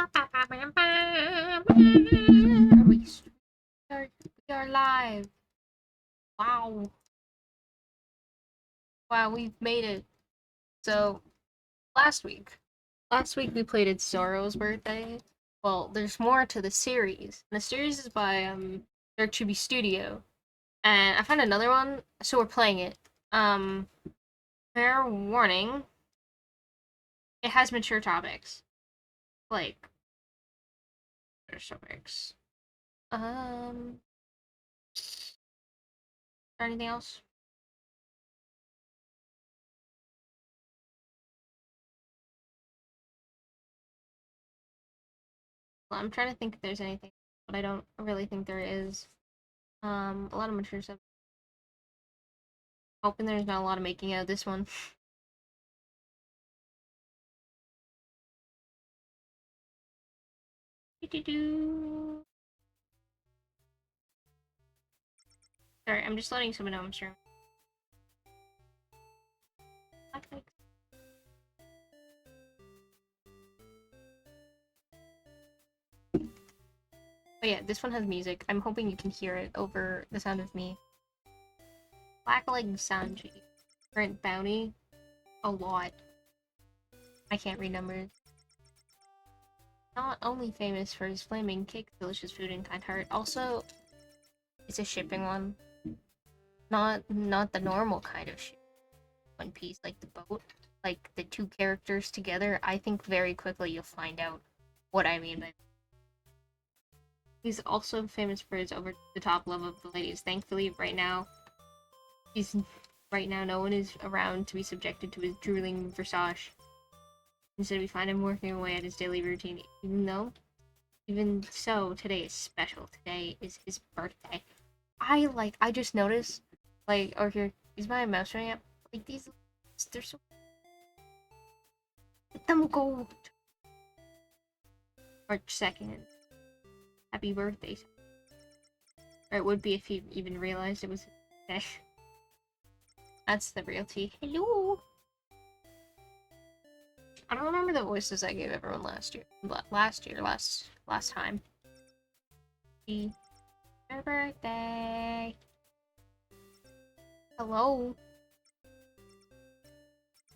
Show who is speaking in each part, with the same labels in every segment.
Speaker 1: We are live. Wow. Wow, we've made it. So, last week. Last week we played It's Zoro's birthday. Well, there's more to the series. And the series is by Dark Chibi Studio. And I found another one, so we're playing it. Fair warning. It has mature topics. Like mature topics. Is there anything else? Well, I'm trying to think if there's anything, but I don't really think there is. A lot of mature stuff. Hoping there's not a lot of making out of this one. Sorry, I'm just letting someone know I'm streaming. But yeah, this one has music. I'm hoping you can hear it over the sound of me. Blackleg Sanji. Current bounty. A lot. I can't read numbers. Not only famous for his flaming cake, delicious food, and kind heart, also it's a shipping one. Not the normal kind of ship. One Piece, like the boat. Like the two characters together. I think very quickly you'll find out what I mean by that. He's also famous for his over-the-top love of the ladies. Thankfully, right now, no one is around to be subjected to his drooling Versace. Instead, we find him working away at his daily routine. Even so, today is special. Today is his birthday. I just noticed, like, or here, is my mouse showing up? Like, they're so... Let them go! March 2nd. Happy birthday. Or it would be if you even realized it was his birthday. That's the real tea. Hello! I don't remember the voices I gave everyone last time. Happy birthday! Hello?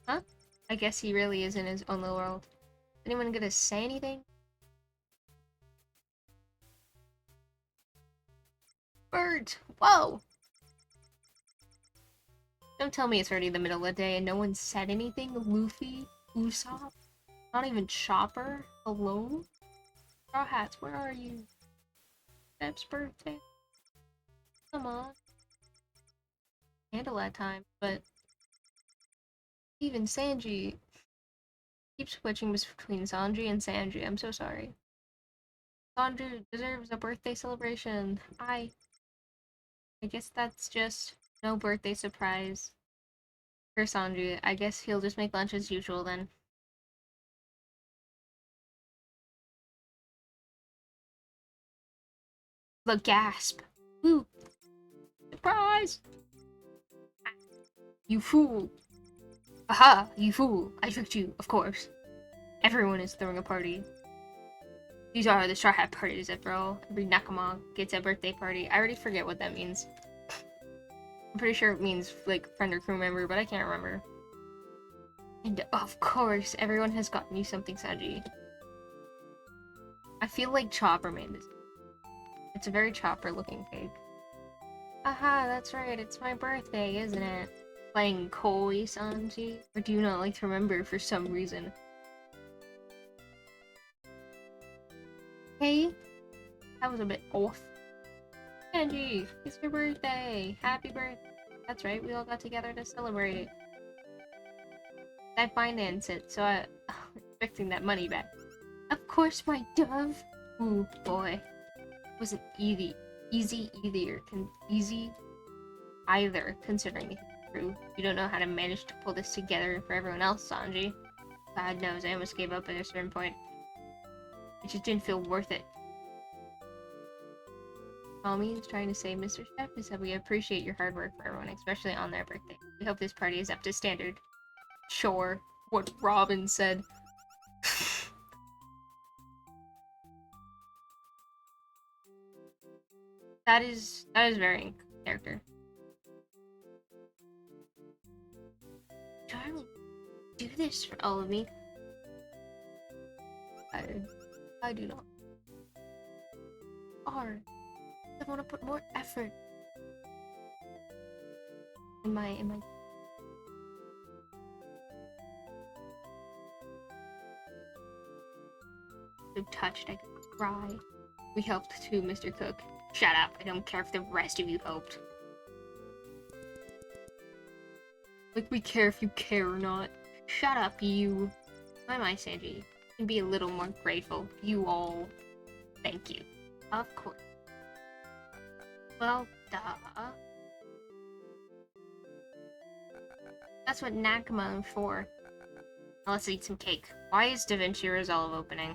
Speaker 1: Huh? I guess he really is in his own little world. Anyone gonna say anything? Birds! Whoa! Don't tell me it's already the middle of the day and no one said anything? Luffy? Usopp? Not even Chopper? Hello? Straw Hats, where are you? Steps' birthday? Come on. Handle that time, but... Even Sanji... keeps switching between Sanji and Sanji, I'm so sorry. Sanji deserves a birthday celebration. I guess that's just no birthday surprise for Sanji. I guess he'll just make lunch as usual then. The gasp. Woo! Surprise! You fool! Aha! You fool! I tricked you, of course. Everyone is throwing a party. These are the Straw Hat parties after all. Every Nakama gets a birthday party. I already forget what that means. I'm pretty sure it means, like, friend or crew member, but I can't remember. And of course, everyone has gotten you something, Sanji. I feel like Chopper made this. It's a very Chopper-looking cake. Aha, that's right, it's my birthday, isn't it? Playing Koi, Sanji? Or do you not like to remember for some reason? Hey? That was a bit off. Sanji, it's your birthday! Happy birthday! That's right, we all got together to celebrate it. I financed it, so I'm expecting that money back. Of course, my dove! Ooh, boy. It wasn't easy either, considering the crew. You don't know how to manage to pull this together for everyone else, Sanji. God knows, I almost gave up at a certain point. It just didn't feel worth it. Tommy is trying to say, Mr. Chef, is that we appreciate your hard work for everyone, especially on their birthday. We hope this party is up to standard. Sure, what Robin said. That is very in character. Do I do this for all of me? I do not. Hard. I want to put more effort in my so touched I could cry. We helped too, Mr. Cook. Shut up, I don't care if the rest of you helped. Like we care if you care or not. Shut up, you. My, Sanji. You can be a little more grateful. You all. Thank you. Of course. Well, duh. That's what Nakama is for. Now let's eat some cake. Why is DaVinci Resolve opening?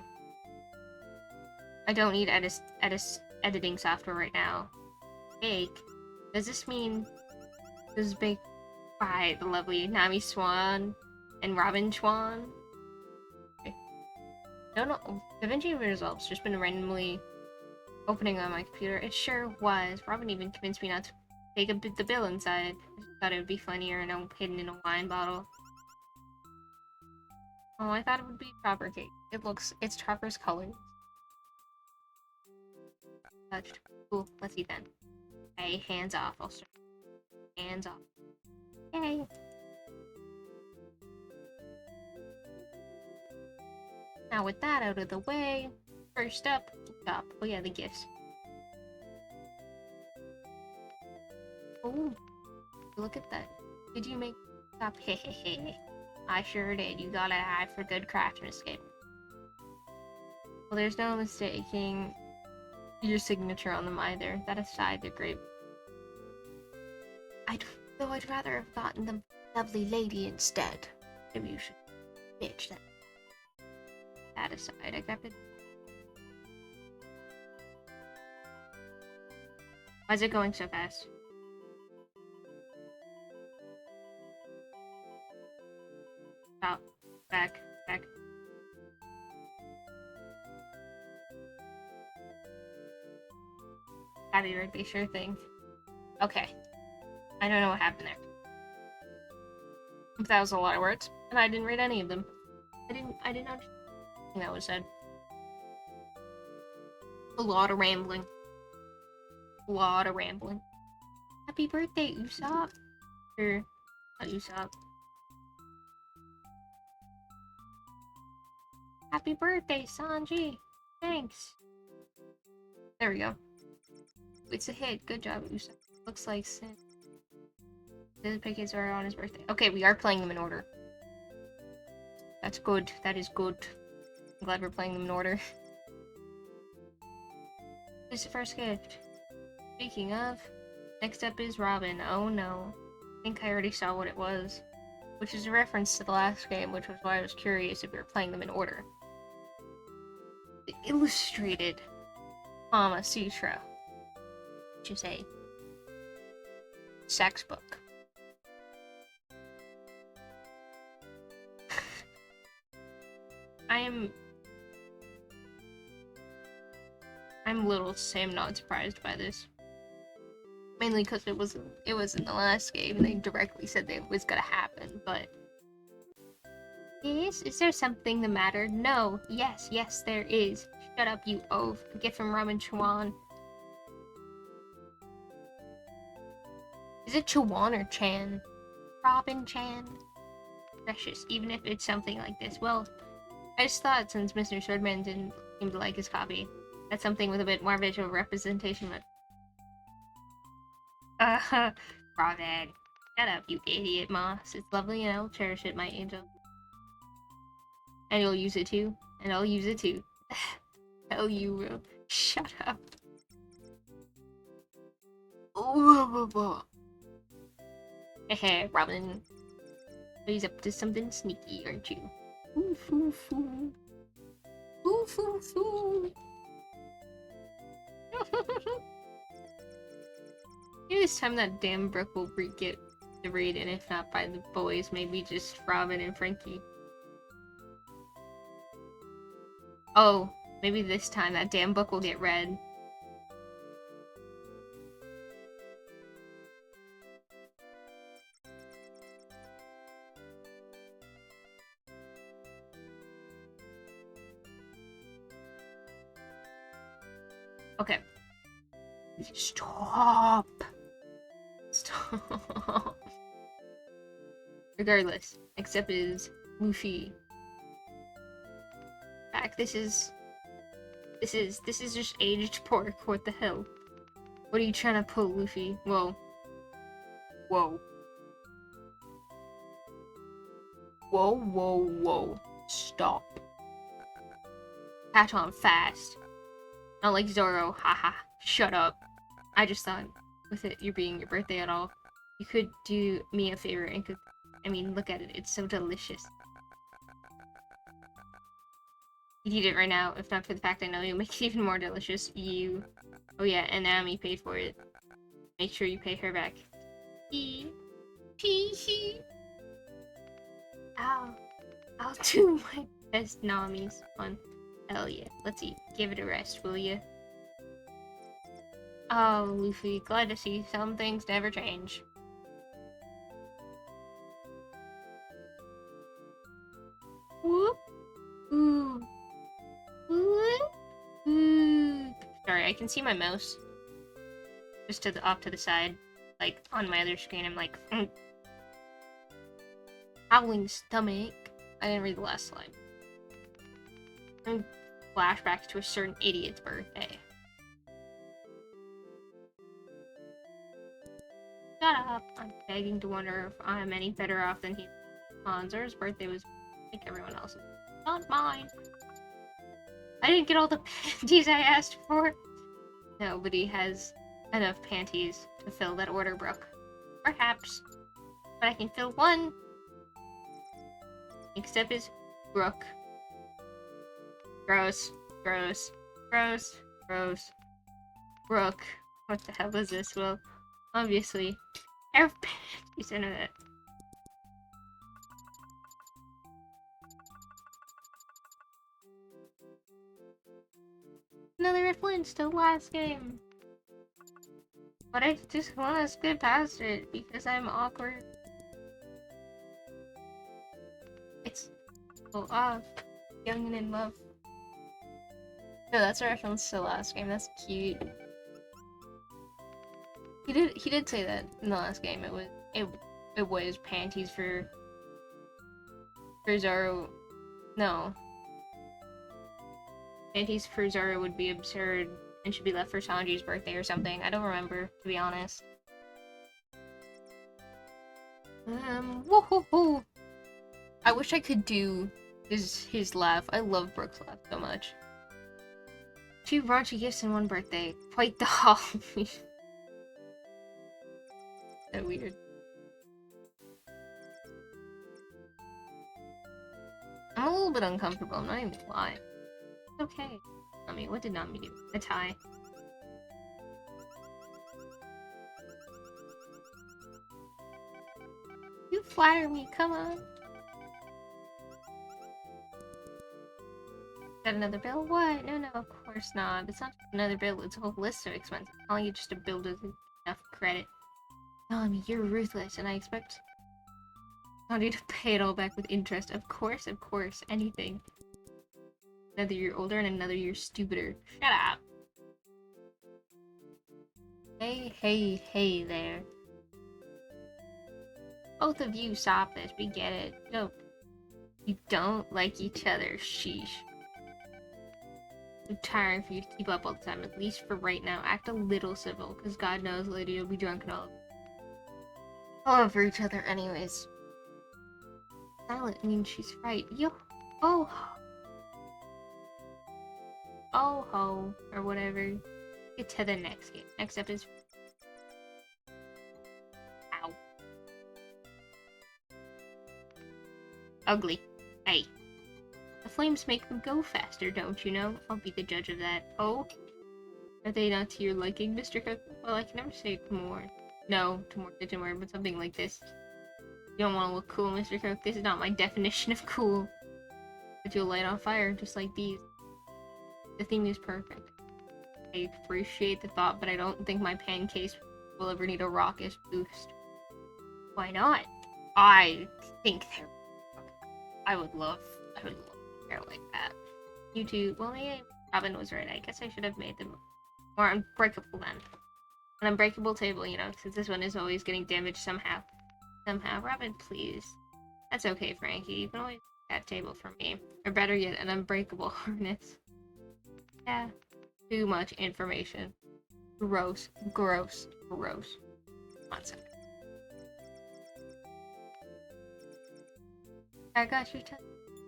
Speaker 1: I don't need editing software right now. Cake? Does this mean this is baked by the lovely Nami Swan and Robin Swan? Okay. No, DaVinci Resolve's just been randomly opening on my computer. It sure was. Robin even convinced me not to take the bill inside. I just thought it would be funnier and hidden in a wine bottle. Oh, I thought it would be Chopper cake. It's Chopper's colors. Touched. Cool, let's eat then. Hey, hands off. I'll start. Hands off. Yay! Now with that out of the way, first up, oh yeah, the gifts. Oh, look at that. Did you make stop? Hehehe. I sure did. You got an eye for good craftsmanship. Well, there's no mistaking your signature on them either. That aside, they're great. Though I'd rather have gotten them lovely lady instead. Maybe you should bitch that. That aside, I grabbed it. Why is it going so fast? Stop. Back. Happy birthday, sure thing. Okay. I don't know what happened there. That was a lot of words, and I didn't read any of them. I didn't understand anything that was said. A lot of rambling. Happy birthday, Usopp. Or, not Usopp. Happy birthday, Sanji. Thanks. There we go. It's a hit. Good job, Usopp. Looks like Sin. The pancakes are on his birthday. Okay, we are playing them in order. That's good. That is good. I'm glad we're playing them in order. This is the first gift. Speaking of, next up is Robin. Oh no. I think I already saw what it was. Which is a reference to the last game, which was why I was curious if we were playing them in order. The illustrated Kama Sutra. Which is a sex book. I'm little Sam not surprised by this. Mainly because it was in the last game and they directly said that it was gonna happen, but is there something the matter? No. Yes, there is. Shut up, you oaf. A gift from Robin Chuan. Is it Chuan or Chan? Robin Chan. Precious, even if it's something like this. Well, I just thought since Mr. Swordman didn't seem to like his copy, that's something with a bit more visual representation, but... Robin. Shut up, you idiot, Moss. It's lovely and I'll cherish it, my angel. And you'll use it too. And I'll use it too. Hell you will. Shut up. Heh, Robin. He's up to something sneaky, aren't you? Ooh, foo, foo. Ooh, foo, foo. Maybe this time that damn Brook will get the raid, and if not by the boys, maybe just Robin and Frankie. Oh, maybe this time that damn book will get read. Okay. Stop. Stop. Regardless, next up is Luffy. In fact, this is just aged pork. What the hell? What are you trying to pull, Luffy? Whoa. Whoa. Whoa, whoa, whoa. Stop. Catch on fast. Not like Zoro. Haha. Shut up. I just thought, with it being your birthday at all, you could do me a favor and cook. I mean, look at it. It's so delicious. You'd eat it right now, if not for the fact I know you'll make it even more delicious. You. Oh yeah, and Naomi paid for it. Make sure you pay her back. Hee. Hee. I'll do my best, Nami's fun. Hell yeah. Let's eat. Give it a rest, will ya? Oh, Luffy, glad to see some things never change. Whoop. Ooh. Ooh. Sorry, I can see my mouse. Just to the off to the side. Like, on my other screen, I'm like, howling stomach. I didn't read the last slide. And flashbacks to a certain idiot's birthday. Shut up. I'm begging to wonder if I'm any better off than he. Zoro's birthday was like everyone else's. Not mine. I didn't get all the panties I asked for. Nobody has enough panties to fill that order, Brooke. Perhaps. But I can fill one. Except it's Brooke. Gross. Gross. Gross. Gross. Brooke. What the hell is this? Well, obviously, I have panties in it. Another red flint, still last game. But I just want to skip past it because I'm awkward. It's full of young and in love. No, that's a reference to the last game. That's cute. He did say that in the last game. It was panties for Zoro. No. Panties for Zoro would be absurd and should be left for Sanji's birthday or something. I don't remember, to be honest. Woohoo! I wish I could do his laugh. I love Brooke's laugh so much. 2 raunchy gifts and 1 birthday. Quite the Halloween. So weird. I'm a little bit uncomfortable, I'm not even gonna lie. It's okay. I mean, what did Nami do? A tie. You flatter me, come on. Got another bill? What? No, of course not. It's not just another bill, it's a whole list of expenses. Calling you just a bill doesn't enough credit. Nami, you're ruthless, and I expect Sanji to pay it all back with interest. Of course, anything. Another year older and another year stupider. Shut up! Hey there. Both of you stop this, we get it. You don't like each other, sheesh. I'm tiring for you to keep up all the time, at least for right now. Act a little civil, because God knows later you'll be drunk and all over each other anyways. Silent means she's right. Yo, oh ho, or whatever. Get to the next game. Next up is... Ow. Ugly. Hey. The flames make them go faster, don't you know? I'll be the judge of that. Oh? Are they not to your liking, Mr. Cook? Well, I can never say Tamor. No, Tamor didn't wear, but something like this. You don't want to look cool, Mr. Cook. This is not my definition of cool. But you'll light on fire, just like these. The theme is perfect. I appreciate the thought, but I don't think my pancakes will ever need a rocket boost. Why not? I think they're... I would love hair like that. You two, well, yeah, Robin was right. I guess I should have made them Or unbreakable then. An unbreakable table, you know, since this one is always getting damaged somehow. Robin, please. That's okay, Frankie. You can always get that table for me. Or better yet, an unbreakable harness. Yeah. Too much information. Gross. Gross. Gross. 1 second. I got you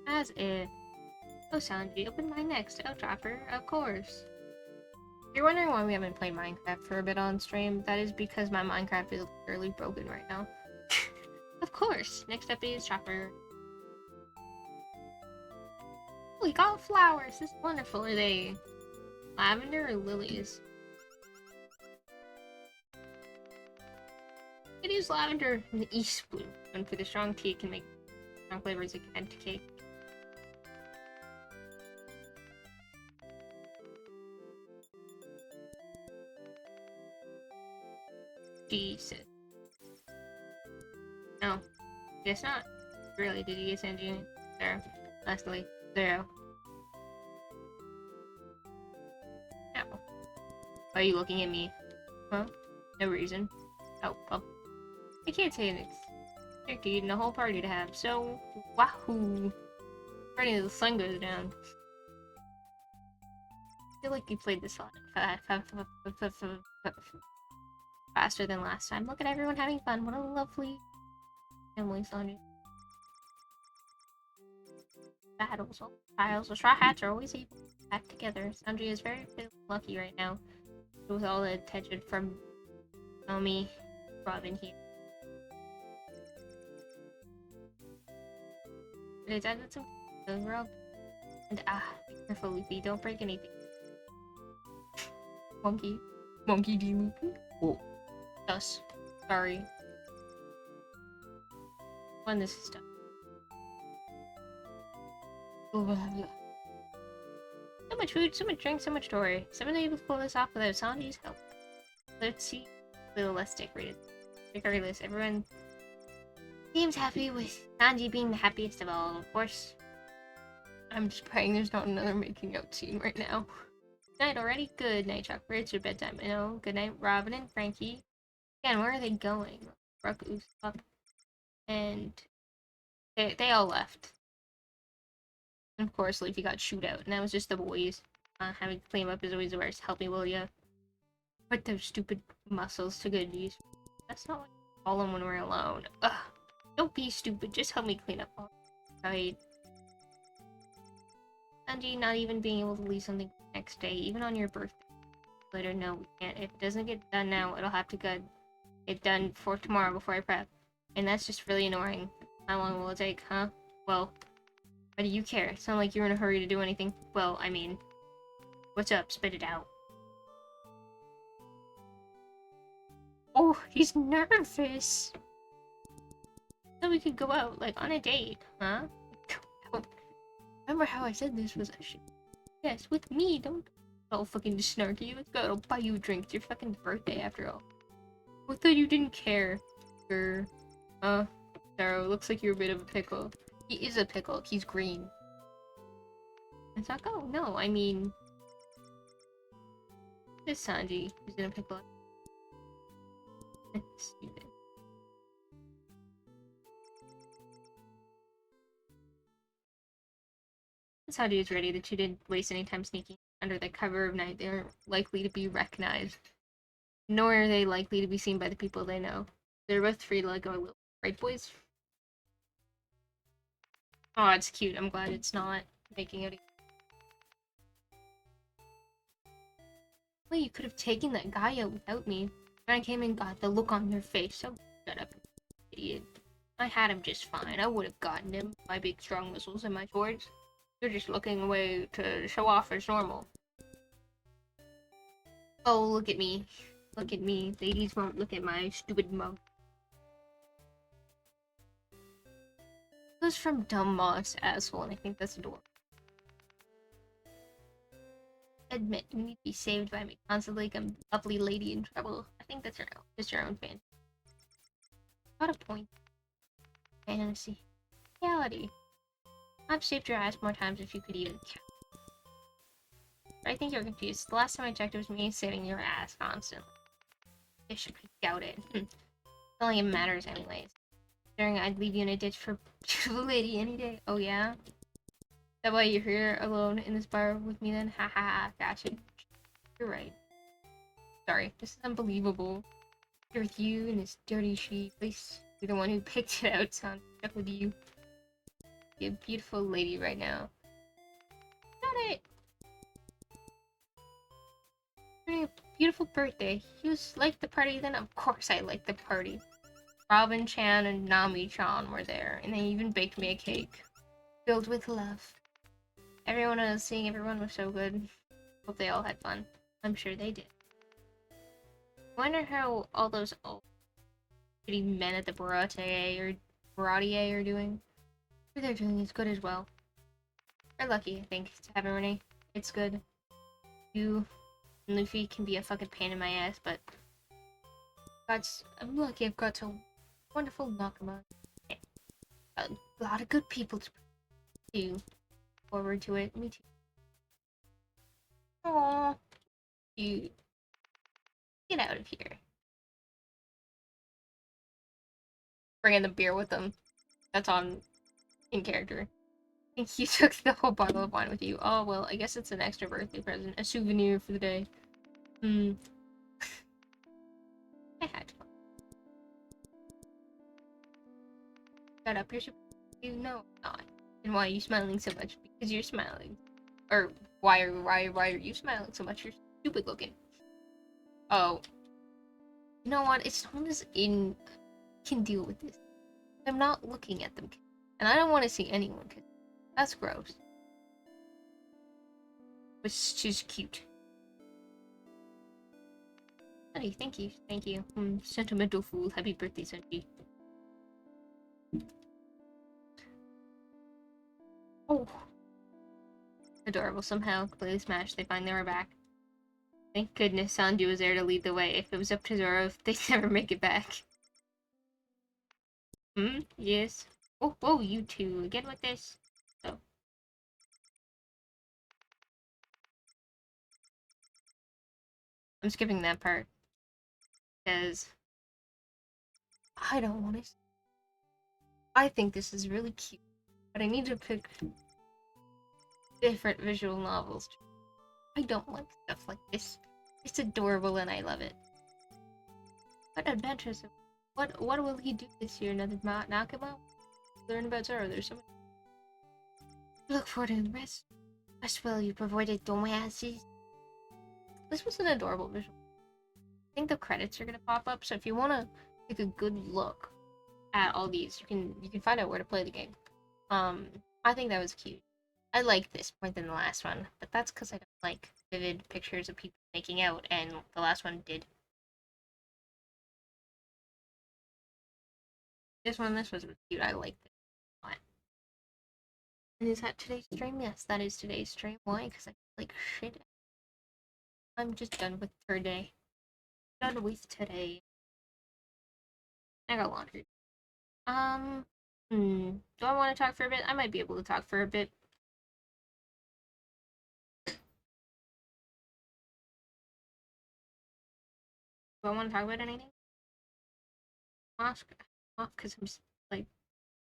Speaker 1: as if. Oh, Sanji, open my next. Oh, Dropper, of course. If you're wondering why we haven't played Minecraft for a bit on stream, that is because my Minecraft is literally broken right now. Of course. Next up is Chopper. We got flowers. This is wonderful. Are they lavender or lilies? It is lavender and the east blue. And for the strong tea, it can make strong flavors that can add to cake. Jesus. No. Guess not. Really, did you get Sanji? 0. Lastly, 0. No. Why are you looking at me? Huh? No reason. Oh, well. I can't say it's tricky and a whole party to have, so wahoo! Party until the sun goes down. I feel like you played this song faster than last time. Look at everyone having fun. What a lovely family, Sanji. Battles, all trials. The Straw Hats are always able to back together. Sanji is very lucky right now with all the attention from Naomi, Robin here. But it's added some rub. And be careful, Luffy. Don't break anything. Monkey. Monkey D. Luffy? Oh. Us. Sorry. When this is done. So much food, so much drink, so much story. Someone able to pull this off without Sanji's help. Let's see. A little less decorated. Regardless, everyone seems happy with Sanji being the happiest of all, of course. I'm just praying there's not another making out scene right now. Night already? Good night, Chopper. It's your bedtime. I know. Good night, Robin and Frankie. Again, where are they going? Brook, Usopp, and they all left. And of course, Luffy got shoot out, and that was just the boys. Having to clean him up is always the worst. Help me, will ya? Put those stupid muscles to good use. That's not what you call them when we're alone. Ugh. Don't be stupid. Just help me clean up all right. Sanji not even being able to leave something the next day, even on your birthday. Later, no, we can't. If it doesn't get done now, it'll have to get done for tomorrow before I prep. And that's just really annoying. How long will it take, huh? Well, why do you care? It's not like you're in a hurry to do anything. Well, I mean, what's up? Spit it out. Oh, he's nervous. So we could go out, like, on a date, huh? Remember how I said this was a shit? Yes, with me, don't all fucking snarky. Let's go, I'll buy you a drink. It's your fucking birthday, after all. I thought you didn't care. Sure. Zaro, looks like you're a bit of a pickle. He is a pickle. He's green. It's like, oh, no, I mean... This Sanji is in a pickle. Stupid. Sanji is ready. The two didn't waste any time sneaking under the cover of night. They aren't likely to be recognized. Nor are they likely to be seen by the people they know. They're both free to let go, right, boys? Oh, it's cute. I'm glad it's not making it. Well, you could have taken that guy out without me. When I came in, got the look on their face. So shut up, idiot. I had him just fine. I would have gotten him. My big strong muscles and my swords. You're just looking away to show off as normal. Oh, look at me. Look at me. Ladies won't look at my stupid mug. It was from Dumb Moss, asshole, and I think that's adorable. Admit, you need to be saved by me constantly like a lovely lady in trouble. I think that's just your own fan. Got a point. Fantasy. Reality. I've saved your ass more times if you could even count. think you're confused. The last time I checked, it was me sitting your ass constantly. I doubt it. It's not like it matters anyways. Considering I'd leave you in a ditch for beautiful lady any day. Oh yeah? That why you're here alone in this bar with me then? Ha ha ha, gotcha. You're right. Sorry, this is unbelievable. Here with you in this dirty sheet. At least you're the one who picked it out, so I'm stuck with you. You're a beautiful lady right now. Got it! A beautiful birthday. You liked the party then? Of course I liked the party. Robin Chan and Nami Chan were there, and they even baked me a cake. Filled with love. Everyone I was seeing, everyone was so good. Hope they all had fun. I'm sure they did. I wonder how all those old pretty men at the Baratier are doing. What they're doing is good as well. They're lucky, I think, to have Renee. It's good. You and Luffy can be a fucking pain in my ass, but I'm lucky I've got some wonderful Nakama. A lot of good people to forward to it. Me too. Aww. You get out of here. Bringing the beer with them. That's on in character. I think you took the whole bottle of wine with you. Oh well, I guess it's an extra birthday present. A souvenir for the day. I had fun. Shut up, you know I'm not. And why are you smiling so much? Because you're smiling. Or why are you smiling so much? You're stupid looking. Oh. You know what? As long as In can deal with this. I'm not looking at them. And I don't want to see anyone kiss. That's gross. But she's cute. Honey, thank you. Thank you. Sentimental fool. Happy birthday, Sanji. Oh. Adorable. Somehow, completely smashed. They find they were back. Thank goodness Sanji was there to lead the way. If it was up to Zoro, they'd never make it back. Yes. Oh, whoa, you two. Again with this. Oh. I'm skipping that part. Because I don't want to. I think this is really cute. But I need to pick different visual novels. I don't like stuff like this. It's adorable and I love it. What adventures? What will he do this year? Another Nakama? Learn about Zoro. There's so much. Look forward to the rest. Rest well, you've avoided dumbasses. This was an adorable visual. I think the credits are gonna pop up, so if you wanna take a good look at all these, you can find out where to play the game. I think that was cute. I like this more than the last one, but that's because I don't like vivid pictures of people making out, and the last one did. This was cute. I liked it a lot. And is that today's stream? Yes, that is today's stream. Why? Because I feel like shit. I'm just done with third day. Done with today. I got laundry. Do I want to talk for a bit? I might be able to talk for a bit. Do I want to talk about anything? Off because I'm just, like,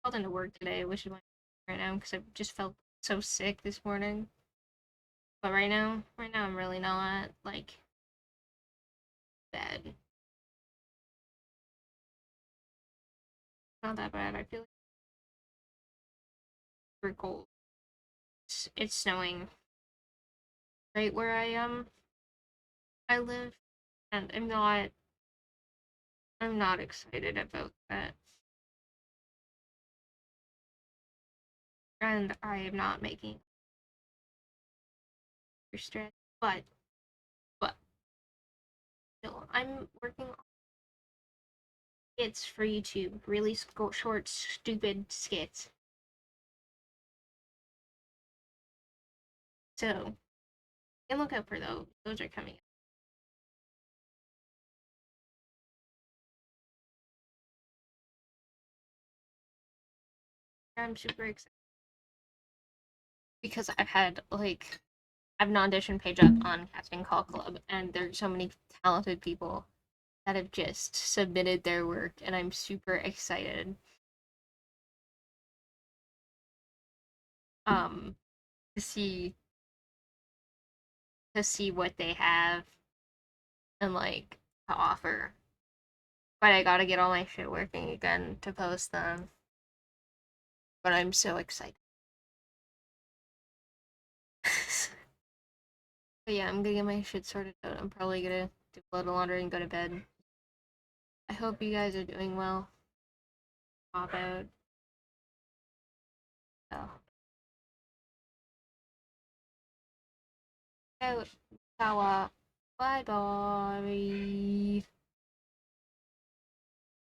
Speaker 1: called into work today, which is why I'm right now, because I just felt so sick this morning. But right now I'm really not, like, bad. Not that bad. I feel like it's super cold. It's snowing right where I live, and I'm not excited about that. And I am not making stress, but still, I'm working on skits for YouTube, really short, stupid skits. So, you can look out for those. Those are coming up. I'm super excited because I've had, like, have an audition page up on Casting Call Club, and there's so many talented people that have just submitted their work, and I'm super excited. Um, to see what they have and like to offer. But I gotta get all my shit working again to post them. But I'm so excited. But yeah, I'm gonna get my shit sorted out. I'm probably gonna do a load of laundry and go to bed. I hope you guys are doing well. Pop out. Oh. Out. Bye bye.